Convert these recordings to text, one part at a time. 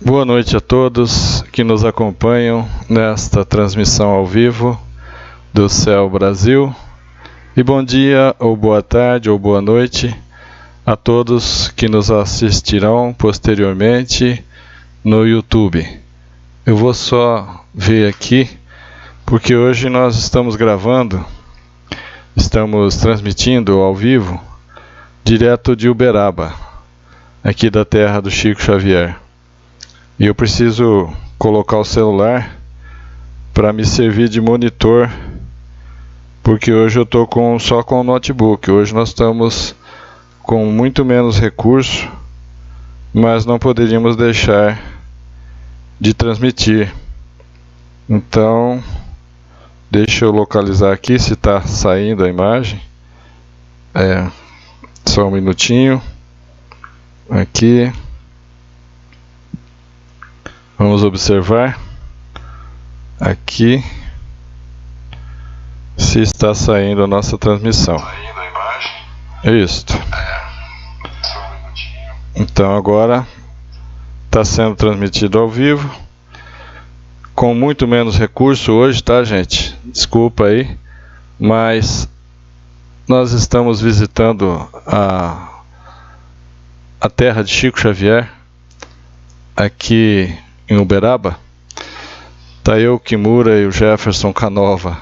Boa noite a todos que nos acompanham nesta transmissão ao vivo do Céu Brasil. E bom dia, ou boa tarde, ou boa noite a todos que nos assistirão posteriormente no YouTube. Eu vou só ver aqui, porque hoje nós estamos transmitindo ao vivo, direto de Uberaba, aqui da terra do Chico Xavier. E eu preciso colocar o celular para me servir de monitor, porque hoje eu estou só com o notebook. Hoje nós estamos com muito menos recurso, mas não poderíamos deixar de transmitir. Então, deixa eu localizar aqui se está saindo a imagem. Só um minutinho. Aqui. Vamos observar aqui se está saindo a nossa transmissão. Saindo a imagem? Isso. Só um minutinho. Então agora está sendo transmitido ao vivo, com muito menos recurso hoje, tá, gente? Desculpa aí, mas nós estamos visitando a terra de Chico Xavier, aqui em Uberaba. Tá eu, Kimura e o Jefferson Canova.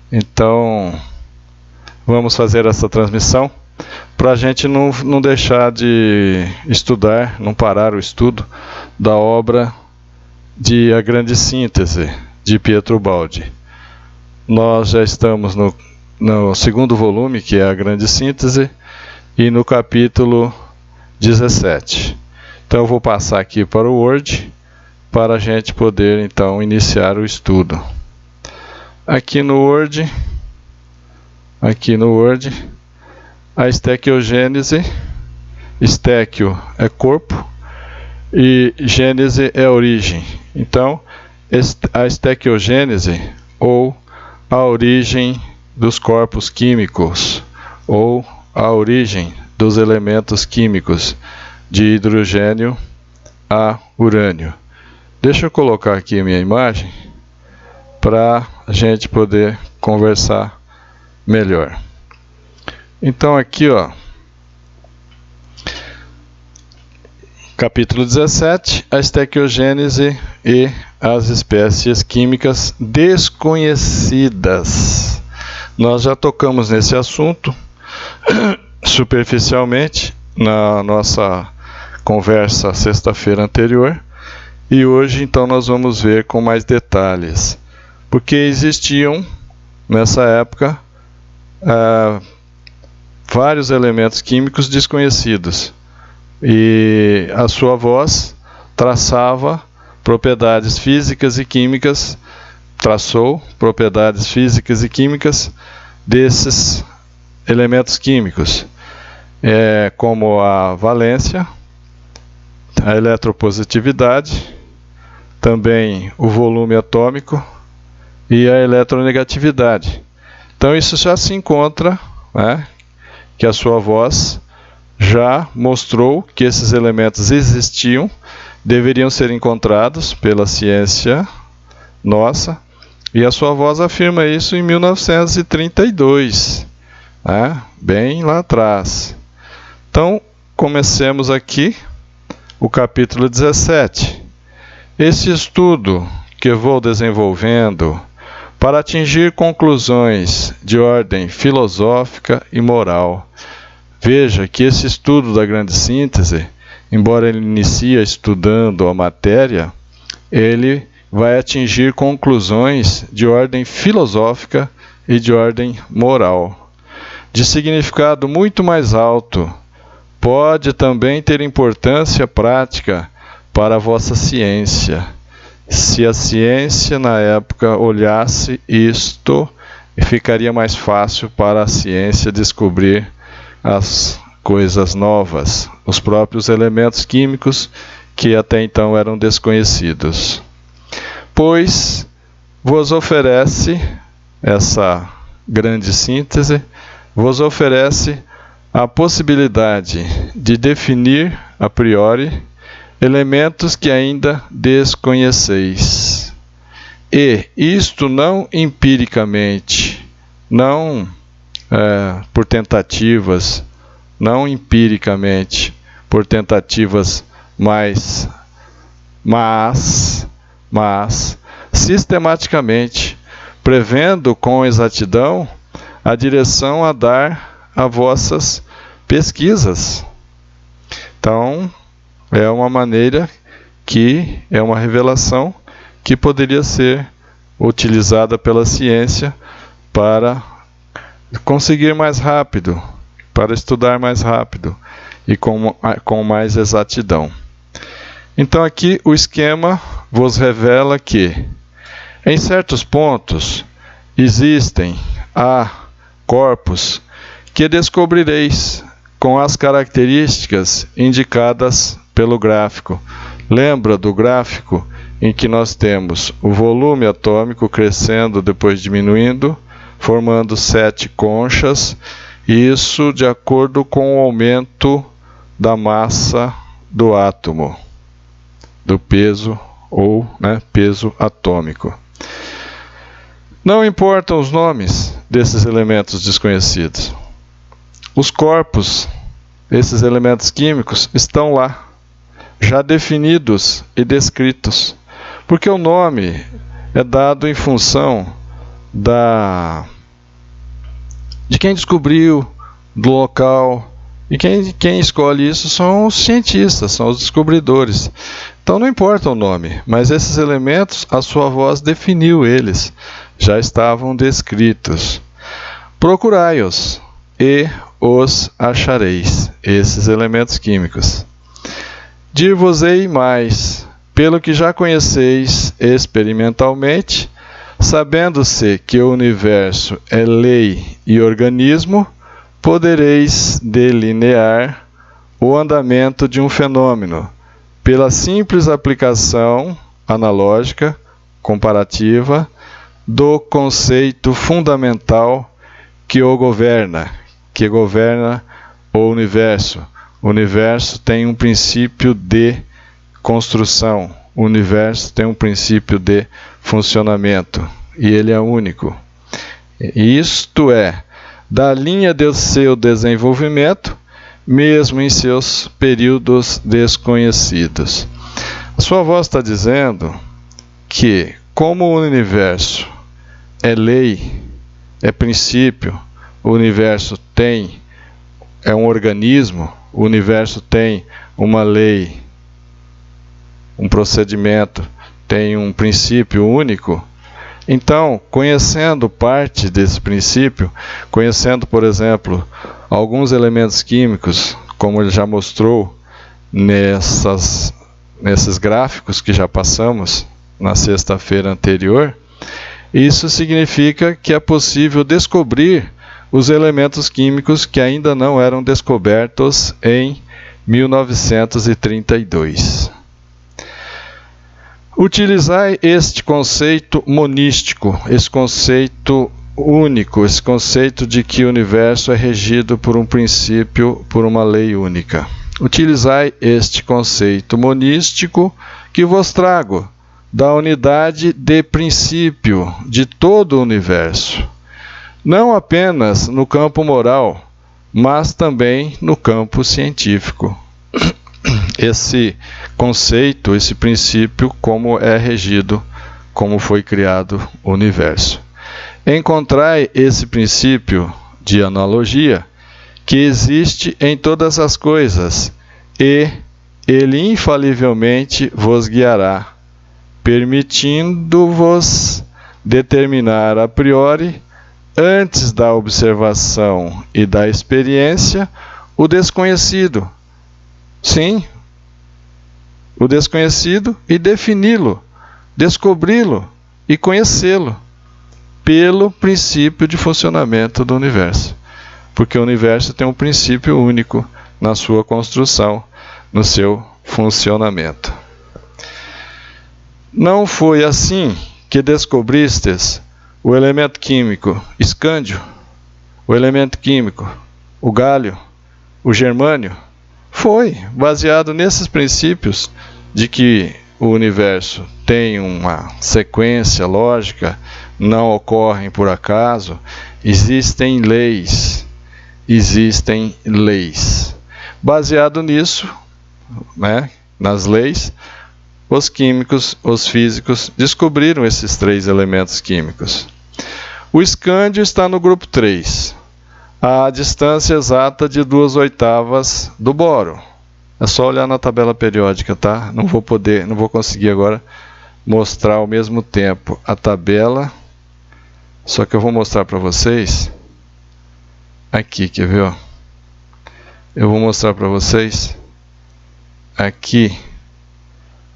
Então vamos fazer essa transmissão para a gente não deixar de estudar, não parar o estudo da obra de A Grande Síntese, de Pietro Baldi. Nós já estamos no segundo volume, que é A Grande Síntese, e no capítulo 17. Então eu vou passar aqui para o Word, para a gente poder então iniciar o estudo. Aqui no Word, a estequiogênese, estéquio é corpo e gênese é origem. Então, a estequiogênese, ou a origem dos corpos químicos, ou a origem dos elementos químicos de hidrogênio a urânio. Deixa eu colocar aqui a minha imagem para a gente poder conversar melhor. Então aqui, ó, capítulo 17, a estequiogênese e as espécies químicas desconhecidas. Nós já tocamos nesse assunto superficialmente na nossa conversa sexta-feira anterior, e hoje então nós vamos ver com mais detalhes, porque existiam nessa época vários elementos químicos desconhecidos, e a sua voz traçava propriedades físicas e químicas, traçou propriedades físicas e químicas desses elementos químicos, como a valência, a eletropositividade, também o volume atômico e a eletronegatividade. Então isso já se encontra, né, que a sua voz já mostrou que esses elementos existiam, deveriam ser encontrados pela ciência nossa, e a sua voz afirma isso em 1932, né, bem lá atrás. Então, comecemos aqui o capítulo 17. Esse estudo que eu vou desenvolvendo para atingir conclusões de ordem filosófica e moral. Veja que esse estudo da Grande Síntese, embora ele inicie estudando a matéria, ele vai atingir conclusões de ordem filosófica e de ordem moral, de significado muito mais alto. Pode também ter importância prática para a vossa ciência. Se a ciência na época olhasse isto, ficaria mais fácil para a ciência descobrir as coisas novas, os próprios elementos químicos que até então eram desconhecidos. Pois vos oferece, essa grande síntese, vos oferece a possibilidade de definir a priori elementos que ainda desconheceis. E isto não empiricamente, não por tentativas, não empiricamente, por tentativas mas sistematicamente, prevendo com exatidão a direção a dar a vossas pesquisas. Então, é uma maneira que é uma revelação que poderia ser utilizada pela ciência para conseguir mais rápido, para estudar mais rápido e com mais exatidão. Então aqui o esquema vos revela que, em certos pontos, há corpos que descobrireis com as características indicadas pelo gráfico. Lembra do gráfico em que nós temos o volume atômico crescendo, depois diminuindo, formando 7 conchas, isso de acordo com o aumento da massa do átomo, do peso ou peso atômico. Não importam os nomes desses elementos desconhecidos. Os corpos, esses elementos químicos, estão lá, já definidos e descritos, porque o nome é dado em função de quem descobriu, do local, e quem escolhe isso são os cientistas, são os descobridores. Então não importa o nome, mas esses elementos, a sua voz definiu eles, já estavam descritos. Procurai-os e os achareis, esses elementos químicos. Dir-vos-ei mais, pelo que já conheceis experimentalmente, sabendo-se que o universo é lei e organismo, podereis delinear o andamento de um fenômeno pela simples aplicação analógica, comparativa, do conceito fundamental que governa o universo. O universo tem um princípio de construção, o universo tem um princípio de funcionamento, e ele é único. Isto é, da linha do seu desenvolvimento, mesmo em seus períodos desconhecidos. A sua voz está dizendo que, como o universo é lei, é princípio, o universo é um organismo, o universo tem uma lei, um procedimento, tem um princípio único. Então, conhecendo parte desse princípio, conhecendo, por exemplo, alguns elementos químicos, como ele já mostrou nesses gráficos que já passamos na sexta-feira anterior, isso significa que é possível descobrir os elementos químicos que ainda não eram descobertos em 1932. Utilizai este conceito monístico, esse conceito único, esse conceito de que o universo é regido por um princípio, por uma lei única. Utilizai este conceito monístico que vos trago da unidade de princípio de todo o universo, não apenas no campo moral, mas também no campo científico. Esse conceito, esse princípio, como é regido, como foi criado o universo. Encontrai esse princípio de analogia que existe em todas as coisas, e ele infalivelmente vos guiará, permitindo-vos determinar a priori, antes da observação e da experiência, o desconhecido. Sim, o desconhecido, e defini-lo, descobri-lo e conhecê-lo pelo princípio de funcionamento do universo. Porque o universo tem um princípio único na sua construção, no seu funcionamento. Não foi assim que descobristes o elemento químico escândio, o elemento químico, o gálio, o germânio, Foi baseado nesses princípios de que o universo tem uma sequência lógica, não ocorrem por acaso, existem leis. Baseado nisso, né, nas leis, os químicos, os físicos, descobriram esses 3 elementos químicos. O escândio está no grupo 3, a distância exata de 2/8 do boro. É só olhar na tabela periódica, tá? Não vou conseguir agora mostrar ao mesmo tempo a tabela, só que eu vou mostrar para vocês aqui, quer ver? Ó? Eu vou mostrar para vocês aqui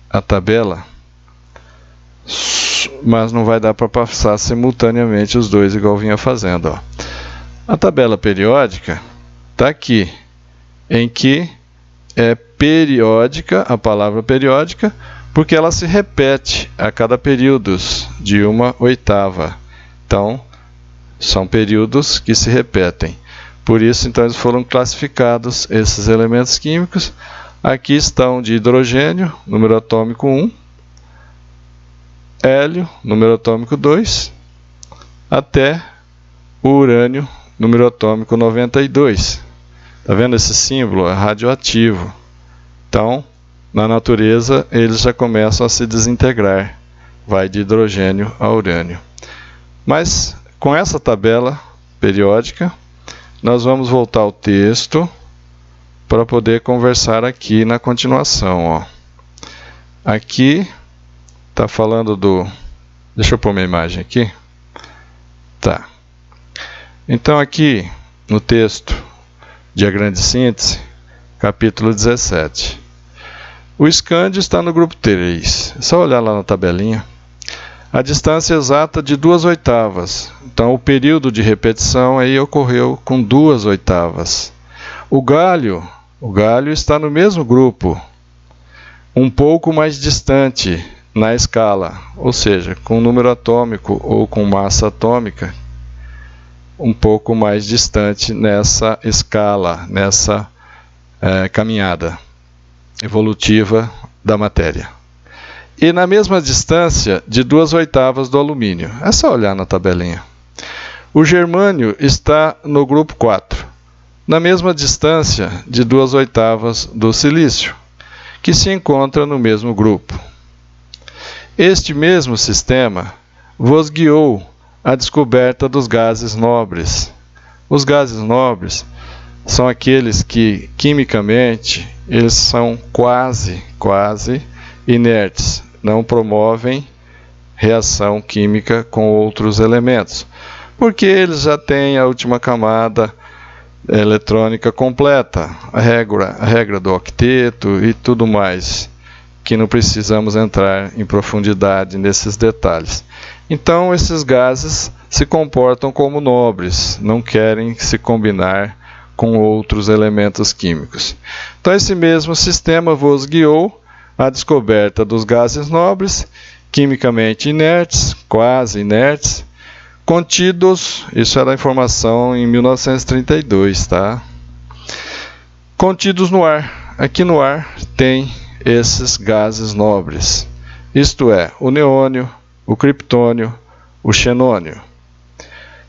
a tabela, mas não vai dar para passar simultaneamente os dois igual eu vinha fazendo. Ó. A tabela periódica está aqui, em que é periódica, a palavra periódica, porque ela se repete a cada período de 1/8. Então, são períodos que se repetem. Por isso, então, eles foram classificados, esses elementos químicos. Aqui estão de hidrogênio, número atômico 1, hélio, número atômico 2, até o urânio, número atômico 92. Está vendo esse símbolo? É radioativo. Então, na natureza, eles já começam a se desintegrar. Vai de hidrogênio a urânio. Mas, com essa tabela periódica, nós vamos voltar ao texto para poder conversar aqui na continuação. Ó. Aqui está falando do... Deixa eu pôr minha imagem aqui. Tá. Então, aqui no texto, diagrama de síntese, capítulo 17. O escândio está no grupo 3. É só olhar lá na tabelinha. A distância exata de 2/8. Então, o período de repetição aí ocorreu com 2/8. O galho está no mesmo grupo, um pouco mais distante na escala, ou seja, com número atômico ou com massa atômica, um pouco mais distante nessa escala, nessa caminhada evolutiva da matéria. E na mesma distância de 2/8 do alumínio. É só olhar na tabelinha. O germânio está no grupo 4, na mesma distância de 2/8 do silício, que se encontra no mesmo grupo. Este mesmo sistema vos guiou à descoberta dos gases nobres. Os gases nobres são aqueles que, quimicamente, eles são quase inertes, não promovem reação química com outros elementos, porque eles já têm a última camada eletrônica completa, a regra do octeto e tudo mais, que não precisamos entrar em profundidade nesses detalhes. Então, esses gases se comportam como nobres, não querem se combinar com outros elementos químicos. Então, esse mesmo sistema vos guiou à descoberta dos gases nobres, quimicamente inertes, quase inertes, contidos, isso era a informação em 1932, tá? Contidos no ar. Aqui no ar tem esses gases nobres, isto é, o neônio, o criptônio, o xenônio.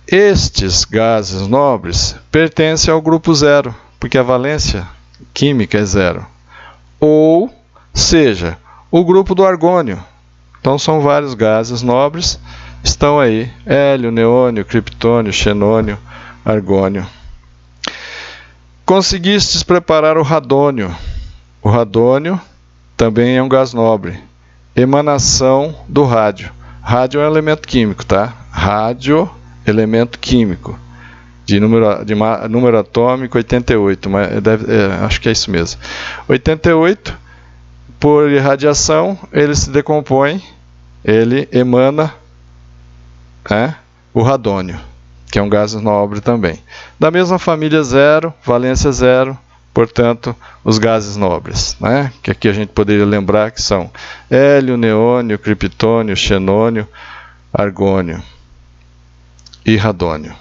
Estes gases nobres pertencem ao grupo 0, porque a valência química é 0. Ou seja, o grupo do argônio. Então são vários gases nobres, estão aí, hélio, neônio, criptônio, xenônio, argônio. Conseguistes preparar o radônio. O radônio também é um gás nobre, emanação do rádio. Rádio é um elemento químico, tá? Rádio, elemento químico, de número atômico 88, mas acho que é isso mesmo. 88, por irradiação, ele se decompõe, ele emana o radônio, que é um gás nobre também. Da mesma família 0, valência 0, portanto, os gases nobres, né? Que aqui a gente poderia lembrar que são hélio, neônio, criptônio, xenônio, argônio e radônio.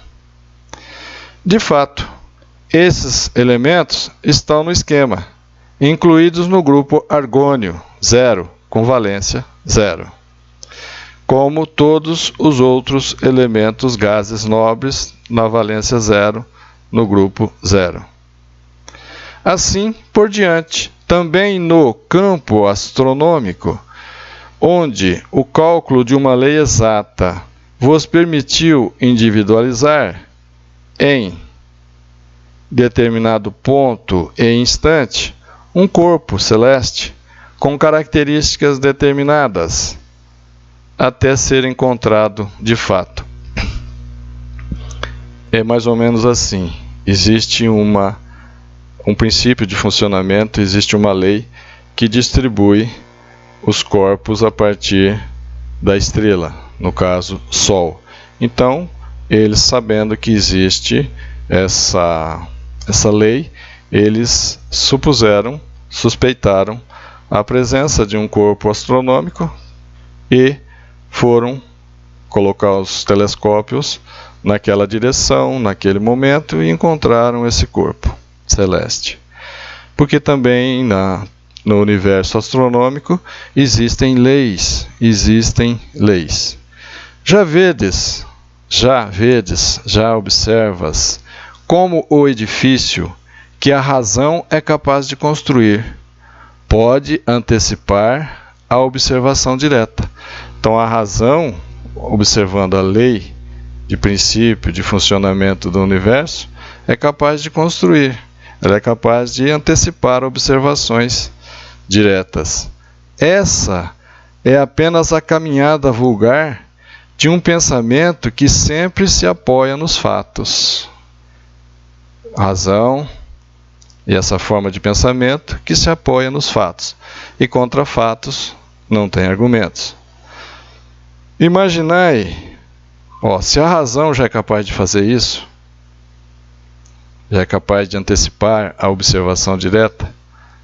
De fato, esses elementos estão no esquema. incluídos no grupo argônio, 0, com valência 0, como todos os outros elementos gases nobres na valência 0, no grupo 0. Assim por diante, também no campo astronômico, onde o cálculo de uma lei exata vos permitiu individualizar em determinado ponto e instante um corpo celeste com características determinadas, até ser encontrado de fato. É mais ou menos assim. Existe um princípio de funcionamento, existe uma lei que distribui os corpos a partir da estrela, no caso, Sol. Então, eles, sabendo que existe essa lei, eles suspeitaram a presença de um corpo astronômico e foram colocar os telescópios naquela direção, naquele momento, e encontraram esse corpo celeste. Porque também no universo astronômico existem leis. Já observas como o edifício que a razão é capaz de construir pode antecipar a observação direta. Então a razão, observando a lei de princípio de funcionamento do universo, é capaz de construir, ela é capaz de antecipar observações diretas. Essa é apenas a caminhada vulgar de um pensamento que sempre se apoia nos fatos. Razão e essa forma de pensamento que se apoia nos fatos. E contra fatos não tem argumentos. Imaginai, se a razão já é capaz de fazer isso, já é capaz de antecipar a observação direta,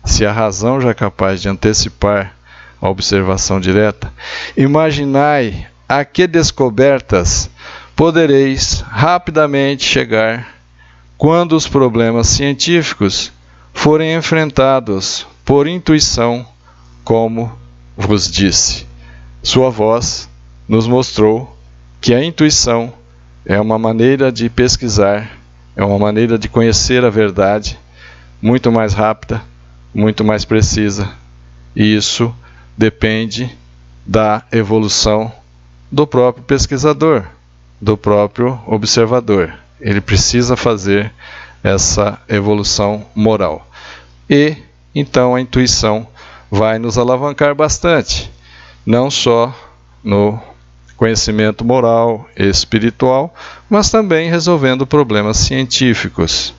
se a razão já é capaz de antecipar a observação direta, imaginai a que descobertas podereis rapidamente chegar quando os problemas científicos forem enfrentados por intuição, como vos disse. Sua voz nos mostrou que a intuição é uma maneira de pesquisar, é uma maneira de conhecer a verdade muito mais rápida, muito mais precisa, e isso depende da evolução do próprio pesquisador, do próprio observador. Ele precisa fazer essa evolução moral. E então a intuição vai nos alavancar bastante, não só no conhecimento moral e espiritual, mas também resolvendo problemas científicos.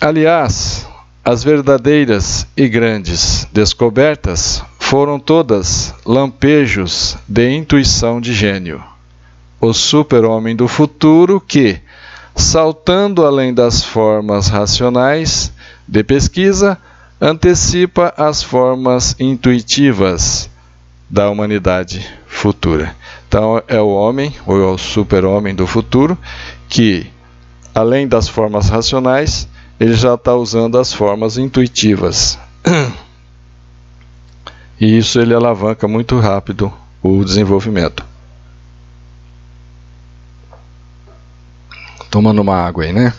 Aliás, as verdadeiras e grandes descobertas foram todas lampejos de intuição de gênio. O super-homem do futuro que, saltando além das formas racionais de pesquisa, antecipa as formas intuitivas da humanidade futura. Então é o homem, ou é o super-homem do futuro, que, além das formas racionais, ele já está usando as formas intuitivas. E isso ele alavanca muito rápido o desenvolvimento. Tomando uma água aí, né?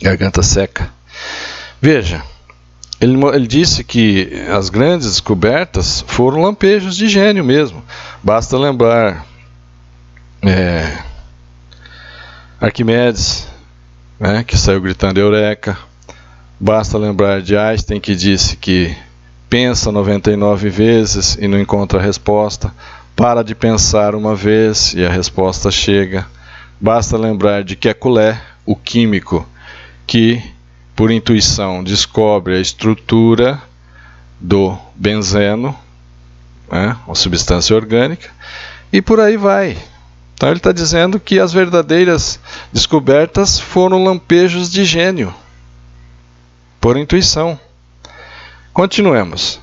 Garganta seca. Veja, ele disse que as grandes descobertas foram lampejos de gênio mesmo. Basta lembrar Arquimedes, né, que saiu gritando Eureka. Basta lembrar de Einstein, que disse que pensa 99 vezes e não encontra a resposta. Para de pensar uma vez e a resposta chega. Basta lembrar de Kekulé, o químico, que por intuição descobre a estrutura do benzeno, né, uma substância orgânica, e por aí vai. Então ele está dizendo que as verdadeiras descobertas foram lampejos de gênio, por intuição. Continuemos.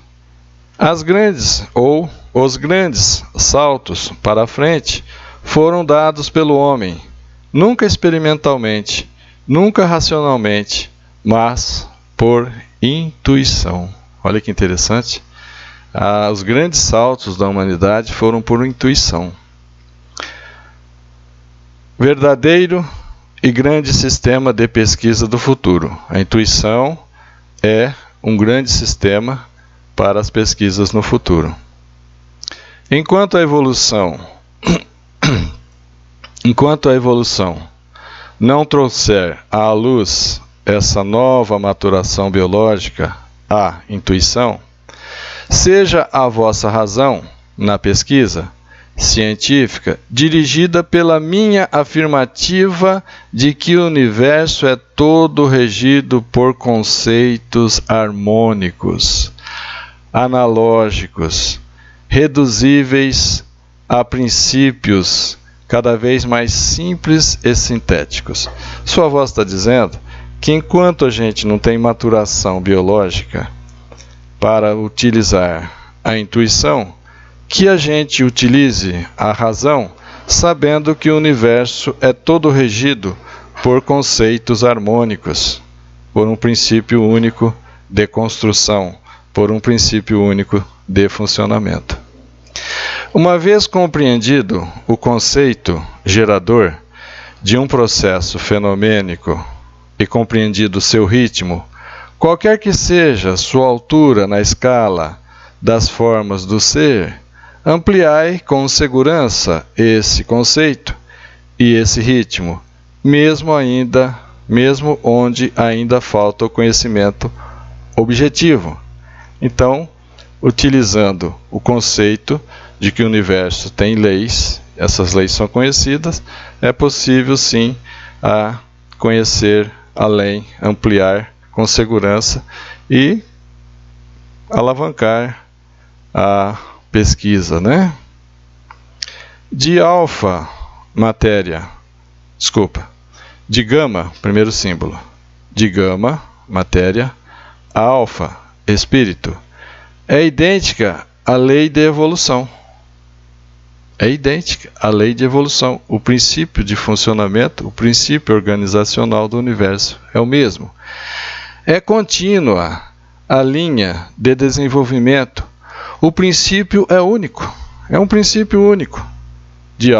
As grandes ou os grandes saltos para a frente foram dados pelo homem, nunca experimentalmente, nunca racionalmente, mas por intuição. Olha que interessante. Os grandes saltos da humanidade foram por intuição. Verdadeiro e grande sistema de pesquisa do futuro. A intuição é um grande sistema para as pesquisas no futuro. Enquanto a evolução não trouxer à luz essa nova maturação biológica, a intuição, seja a vossa razão na pesquisa científica dirigida pela minha afirmativa de que o universo é todo regido por conceitos harmônicos, analógicos, reduzíveis a princípios cada vez mais simples e sintéticos. Sua voz está dizendo que enquanto a gente não tem maturação biológica para utilizar a intuição, que a gente utilize a razão, sabendo que o universo é todo regido por conceitos harmônicos, por um princípio único de construção, por um princípio único de funcionamento. Uma vez compreendido o conceito gerador de um processo fenomênico e compreendido seu ritmo, qualquer que seja sua altura na escala das formas do ser, ampliai com segurança esse conceito e esse ritmo, mesmo onde ainda falta o conhecimento objetivo. Então, utilizando o conceito de que o universo tem leis, essas leis são conhecidas, é possível sim a conhecer além, ampliar com segurança e alavancar a pesquisa, né? De gama, primeiro símbolo, de gama, matéria, alfa, espírito, é idêntica à lei de evolução. É idêntica à lei de evolução. O princípio de funcionamento, o princípio organizacional do universo é o mesmo. É contínua a linha de desenvolvimento. O princípio é único. É um princípio único. De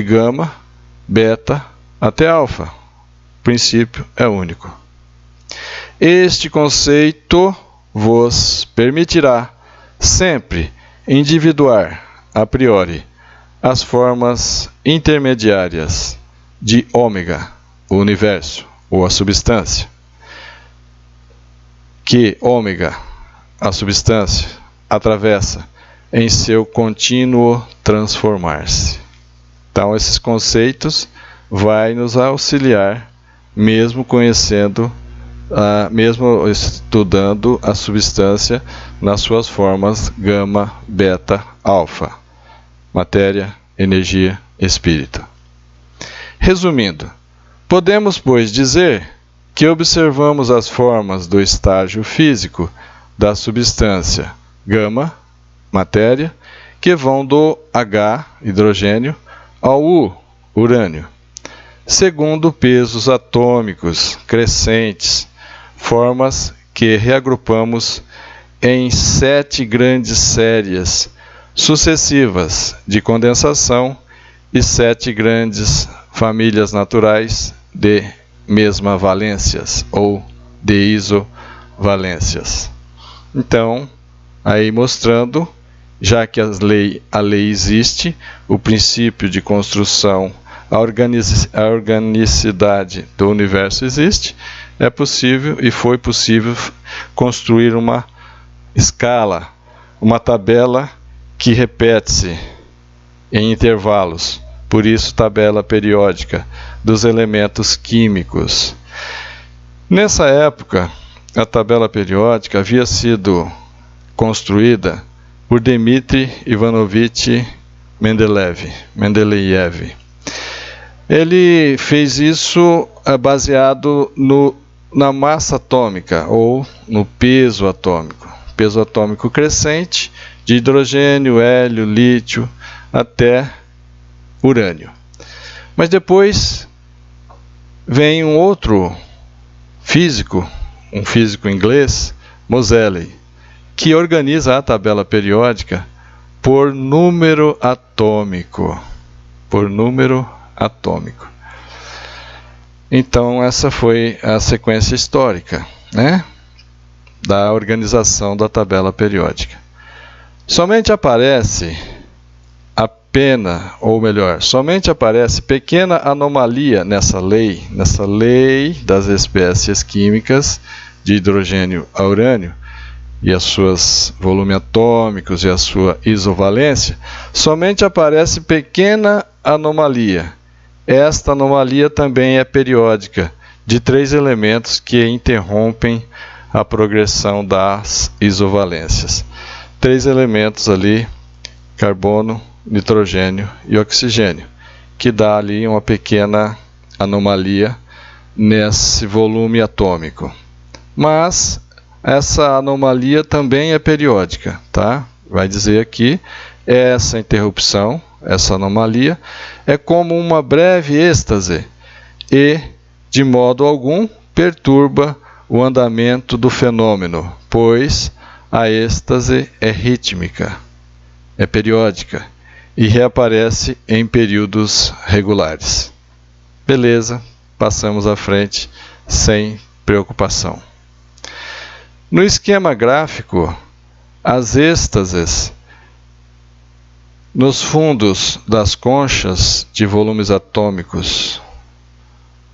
gama, beta até alfa. O princípio é único. Este conceito vos permitirá sempre individuar a priori as formas intermediárias de ômega, o universo ou a substância, que ômega, a substância, atravessa em seu contínuo transformar-se. Então, esses conceitos vai nos auxiliar, mesmo conhecendo, mesmo estudando a substância nas suas formas gama, beta, alfa, matéria, energia, espírito. Resumindo, podemos, pois, dizer que observamos as formas do estágio físico da substância gama, matéria, que vão do H, hidrogênio, ao U, urânio, segundo pesos atômicos crescentes, formas que reagrupamos em 7 grandes séries sucessivas de condensação e 7 grandes famílias naturais de mesmavalências ou de isovalências. Então, aí mostrando, já que a lei existe, o princípio de construção, a organicidade do universo existe, é possível e foi possível construir uma escala, uma tabela que repete-se em intervalos, por isso tabela periódica dos elementos químicos. Nessa época, a tabela periódica havia sido construída por Dmitri Ivanovich Mendeleev. Ele fez isso baseado na massa atômica ou no peso atômico crescente de hidrogênio, hélio, lítio até urânio. Mas depois vem um outro físico, um físico inglês, Moseley, que organiza a tabela periódica por número atômico. Por número atômico. Então, essa foi a sequência histórica, né, da organização da tabela periódica. Somente aparece somente aparece pequena anomalia nessa lei das espécies químicas de hidrogênio a urânio e as suas volumes atômicos e a sua isovalência. Somente aparece pequena anomalia. Esta anomalia também é periódica, de 3 elementos que interrompem a progressão das isovalências. 3 elementos ali, carbono, nitrogênio e oxigênio, que dá ali uma pequena anomalia nesse volume atômico. Mas essa anomalia também é periódica, tá? Vai dizer aqui, essa interrupção, essa anomalia, é como uma breve êxtase e, de modo algum, perturba o andamento do fenômeno, pois a êxtase é rítmica, é periódica e reaparece em períodos regulares. Beleza, passamos à frente sem preocupação. No esquema gráfico, as êxtases nos fundos das conchas de volumes atômicos,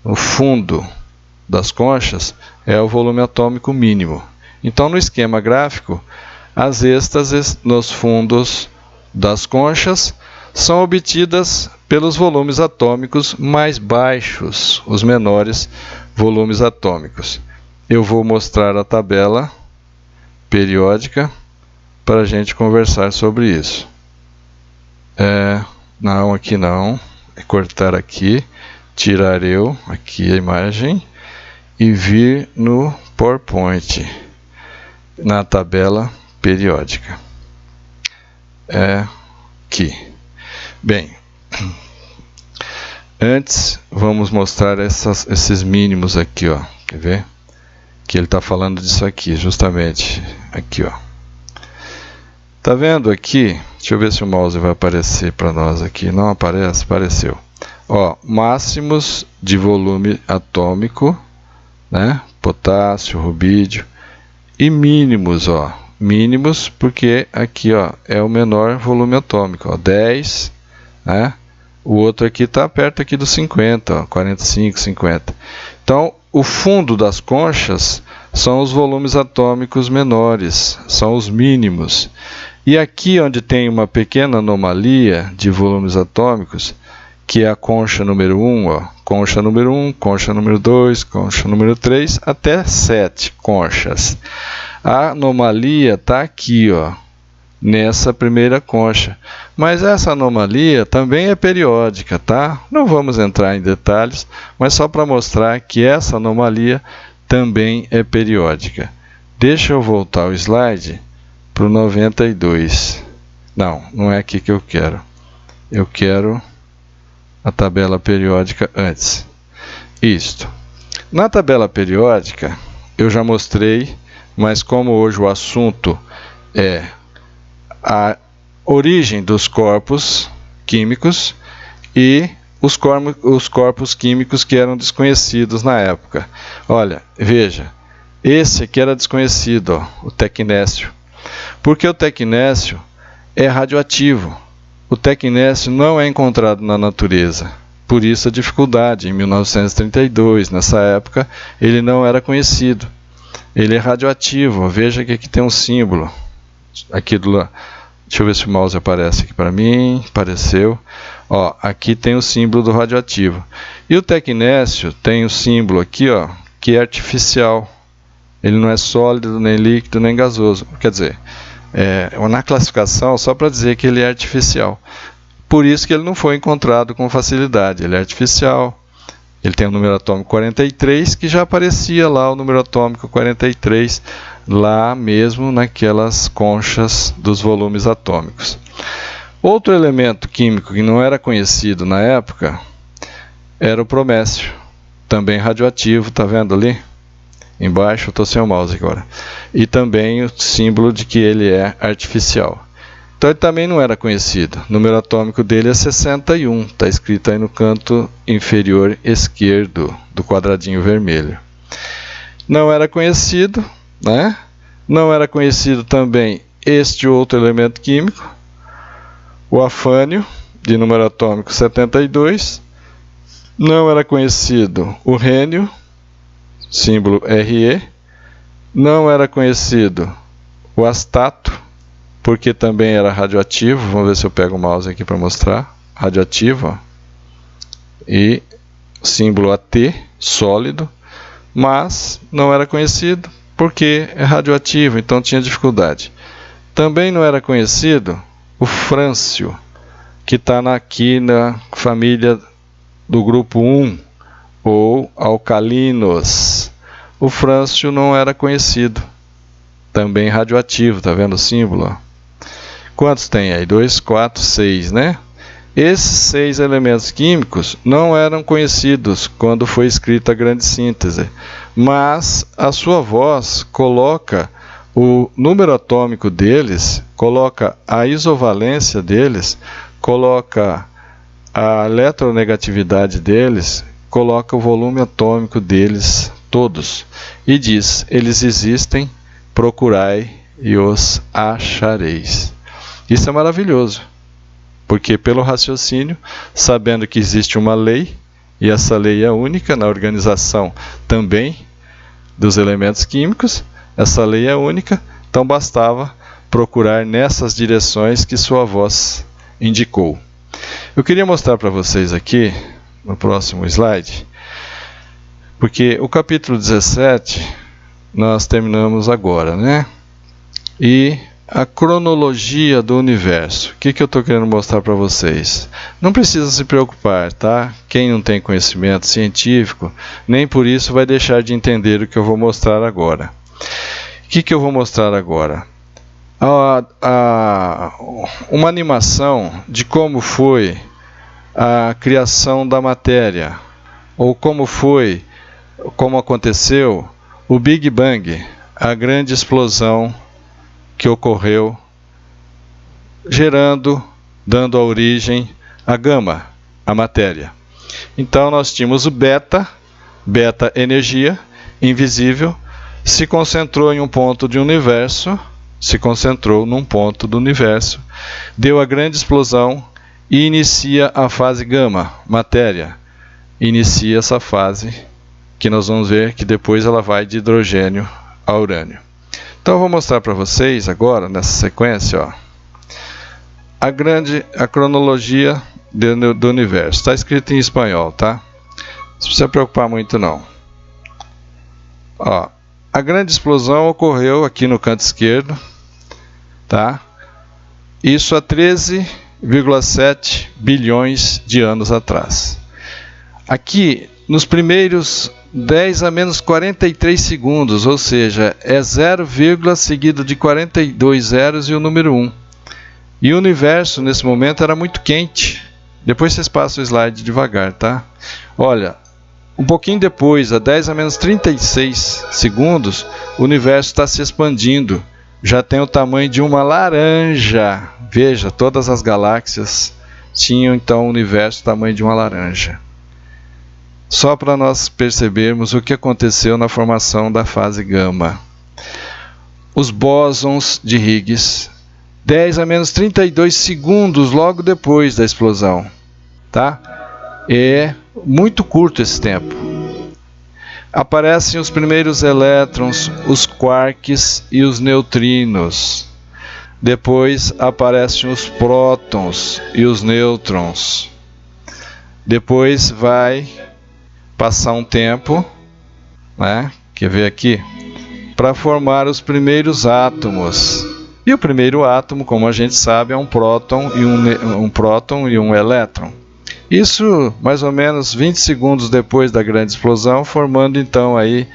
o fundo das conchas é o volume atômico mínimo. Então, no esquema gráfico, as êxtases nos fundos das conchas são obtidas pelos volumes atômicos mais baixos, os menores volumes atômicos. Eu vou mostrar a tabela periódica para a gente conversar sobre isso. Não, aqui não. É cortar aqui, tirar aqui a imagem e vir no PowerPoint, na tabela periódica. Aqui. Bem, antes vamos mostrar esses mínimos aqui, ó. Quer ver? Que ele está falando disso aqui, justamente. Aqui, ó. Tá vendo aqui? Deixa eu ver se o mouse vai aparecer para nós aqui. Não aparece? Apareceu. Ó, máximos de volume atômico, né? Potássio, rubídio. E mínimos, ó. Mínimos porque aqui, ó, é o menor volume atômico, ó, 10, né? O outro aqui está perto aqui dos 50, ó, 45, 50. Então, o fundo das conchas são os volumes atômicos menores, são os mínimos. E aqui onde tem uma pequena anomalia de volumes atômicos, que é a concha número 1, ó, concha número 1, concha número 2, concha número 3, até 7 conchas. A anomalia está aqui, ó, nessa primeira concha. Mas essa anomalia também é periódica, tá? Não vamos entrar em detalhes, mas só para mostrar que essa anomalia também é periódica. Deixa eu voltar o slide para o 92. Não é aqui que eu quero. Eu quero a tabela periódica antes. Isto. Na tabela periódica, eu já mostrei, mas como hoje o assunto é a origem dos corpos químicos e os corpos químicos que eram desconhecidos na época. Olha, veja, esse aqui era desconhecido, ó, o tecnécio. Porque o tecnécio é radioativo. O tecnécio não é encontrado na natureza. Por isso a dificuldade, em 1932, nessa época, ele não era conhecido. Ele é radioativo. Veja que aqui tem um símbolo. Aqui do lado. Deixa eu ver se o mouse aparece aqui para mim. Apareceu. Ó, aqui tem o símbolo do radioativo. E o tecnécio tem o símbolo aqui, ó, que é artificial. Ele não é sólido, nem líquido, nem gasoso. Quer dizer, na classificação, só para dizer que ele é artificial. Por isso que ele não foi encontrado com facilidade. Ele é artificial. Ele tem o número atômico 43, que já aparecia lá o número atômico 43, lá mesmo naquelas conchas dos volumes atômicos. Outro elemento químico que não era conhecido na época era o bromécio, também radioativo, tá vendo ali? Embaixo eu estou sem o mouse agora. E também o símbolo de que ele é artificial. Então ele também não era conhecido. O número atômico dele é 61. Está escrito aí no canto inferior esquerdo do quadradinho vermelho. Não era conhecido, né? Não era conhecido também este outro elemento químico, o afânio, de número atômico 72. Não era conhecido o rênio, símbolo Re. Não era conhecido o astato, porque também era radioativo. Vamos ver se eu pego o mouse aqui para mostrar. Radioativo, ó. E símbolo At, sólido. Mas não era conhecido porque é radioativo, então tinha dificuldade. Também não era conhecido o frâncio, que está aqui na família do grupo 1, ou alcalinos. O frâncio não era conhecido, também radioativo, está vendo o símbolo? Quantos tem aí? 2, 4, 6, né? Esses 6 elementos químicos não eram conhecidos quando foi escrita a grande síntese, mas a sua voz coloca o número atômico deles, coloca a isovalência deles, coloca a eletronegatividade deles, coloca o volume atômico deles todos e diz: eles existem, procurai e os achareis. Isso é maravilhoso, porque pelo raciocínio, sabendo que existe uma lei, e essa lei é única na organização também dos elementos químicos, essa lei é única, então bastava procurar nessas direções que sua voz indicou. Eu queria mostrar para vocês aqui, no próximo slide, porque o capítulo 17 nós terminamos agora, né? E a cronologia do universo. O que eu estou querendo mostrar para vocês? Não precisa se preocupar, tá? Quem não tem conhecimento científico, nem por isso vai deixar de entender o que eu vou mostrar agora. O que eu vou mostrar agora? Uma animação de como foi a criação da matéria, ou como aconteceu o Big Bang, a grande explosão que ocorreu, dando a origem à gama, a matéria. Então nós tínhamos o beta energia, invisível, se concentrou em um ponto do universo, deu a grande explosão e inicia a fase gama, matéria. Inicia essa fase que nós vamos ver que depois ela vai de hidrogênio a urânio. Então eu vou mostrar para vocês agora, nessa sequência, ó, a cronologia do universo. Está escrito em espanhol, tá? Não precisa preocupar muito não. Ó, a grande explosão ocorreu aqui no canto esquerdo, tá? Isso há 13,7 bilhões de anos atrás. Aqui, nos primeiros 10 a menos 43 segundos, ou seja, é 0, seguido de 42 zeros e o número 1. E o universo, nesse momento, era muito quente. Depois vocês passam o slide devagar, tá? Olha, um pouquinho depois, a 10 a menos 36 segundos, o universo está se expandindo. Já tem o tamanho de uma laranja. Veja, todas as galáxias tinham, então, o universo do tamanho de uma laranja. Só para nós percebermos o que aconteceu na formação da fase gama. Os bósons de Higgs, 10 a menos 32 segundos logo depois da explosão. Tá? É muito curto esse tempo. Aparecem os primeiros elétrons, os quarks e os neutrinos. Depois aparecem os prótons e os nêutrons. Depois vai passar um tempo, né? Quer ver aqui? Para formar os primeiros átomos. E o primeiro átomo, como a gente sabe, é um próton e um elétron. Isso mais ou menos 20 segundos depois da grande explosão, formando então aí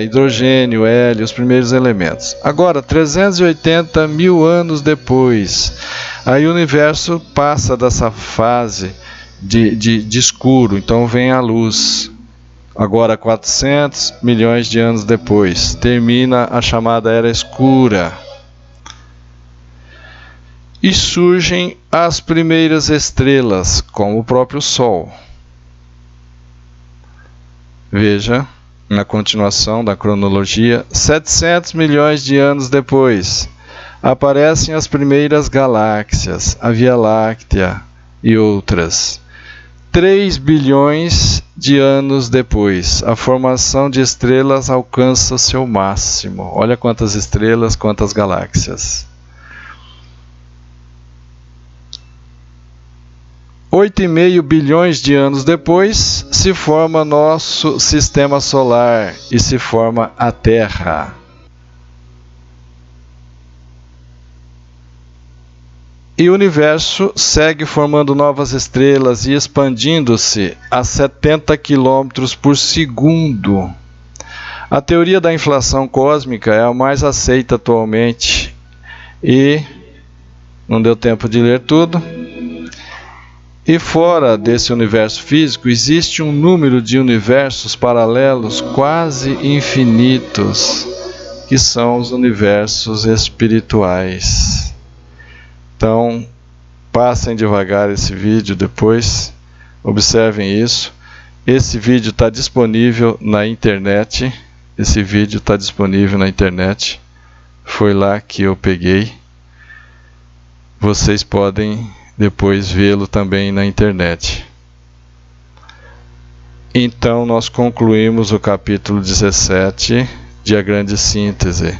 hidrogênio, hélio, os primeiros elementos. Agora, 380 mil anos depois, aí o universo passa dessa fase de escuro, então vem a luz. Agora, 400 milhões de anos depois, termina a chamada Era Escura. E surgem as primeiras estrelas, como o próprio Sol. Veja, na continuação da cronologia, 700 milhões de anos depois, aparecem as primeiras galáxias, a Via Láctea e outras. 3 bilhões de anos depois, a formação de estrelas alcança seu máximo. Olha quantas estrelas, quantas galáxias. 8,5 bilhões de anos depois, se forma nosso sistema solar e se forma a Terra. E o universo segue formando novas estrelas e expandindo-se a 70 km por segundo. A teoria da inflação cósmica é a mais aceita atualmente. E não deu tempo de ler tudo. E fora desse universo físico, existe um número de universos paralelos quase infinitos, que são os universos espirituais. Então, passem devagar esse vídeo depois, observem isso. Esse vídeo está disponível na internet. Esse vídeo está disponível na internet. Foi lá que eu peguei. Vocês podem depois vê-lo também na internet. Então nós concluímos o capítulo 17 de A Grande Síntese,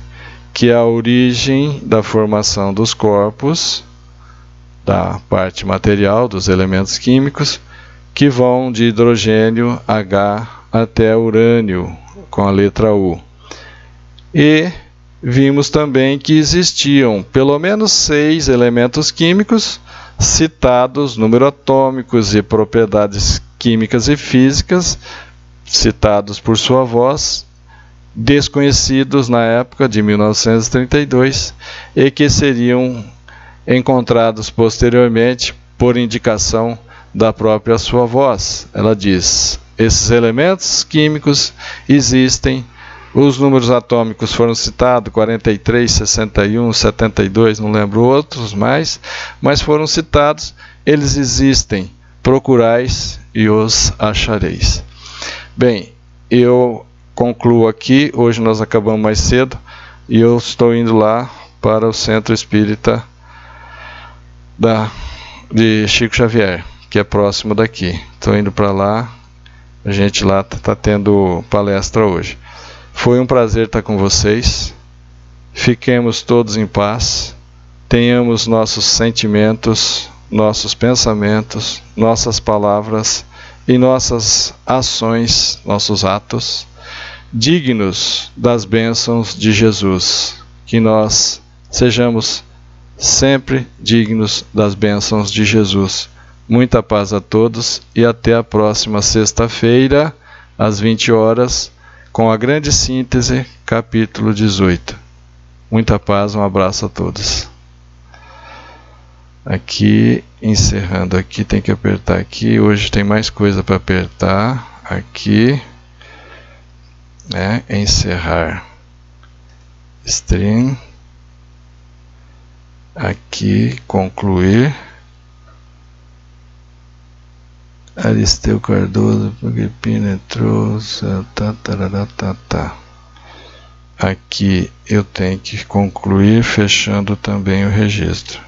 que é a origem da formação dos corpos, da parte material, dos elementos químicos, que vão de hidrogênio H até urânio, com a letra U. E vimos também que existiam pelo menos 6 elementos químicos citados, número atômicos e propriedades químicas e físicas, citados por sua voz, desconhecidos na época de 1932 e que seriam encontrados posteriormente por indicação da própria sua voz. Ela diz: esses elementos químicos existem. Os números atômicos foram citados, 43, 61, 72, não lembro outros mais, mas foram citados, eles existem, procurais e os achareis. Bem, eu concluo aqui, hoje nós acabamos mais cedo, e eu estou indo lá para o Centro Espírita de Chico Xavier, que é próximo daqui. Estou indo para lá, a gente lá está tendo palestra hoje. Foi um prazer estar com vocês. Fiquemos todos em paz. Tenhamos nossos sentimentos, nossos pensamentos, nossas palavras e nossas ações, nossos atos, dignos das bênçãos de Jesus. Que nós sejamos sempre dignos das bênçãos de Jesus. Muita paz a todos e até a próxima sexta-feira, às 20 horas, com a Grande Síntese, capítulo 18. Muita paz, um abraço a todos. Aqui, encerrando aqui, tem que apertar aqui. Hoje tem mais coisa para apertar. Aqui, encerrar. Stream. Aqui, concluir. Aristeu Cardoso, porque Pina entrou, Aqui eu tenho que concluir, fechando também o registro.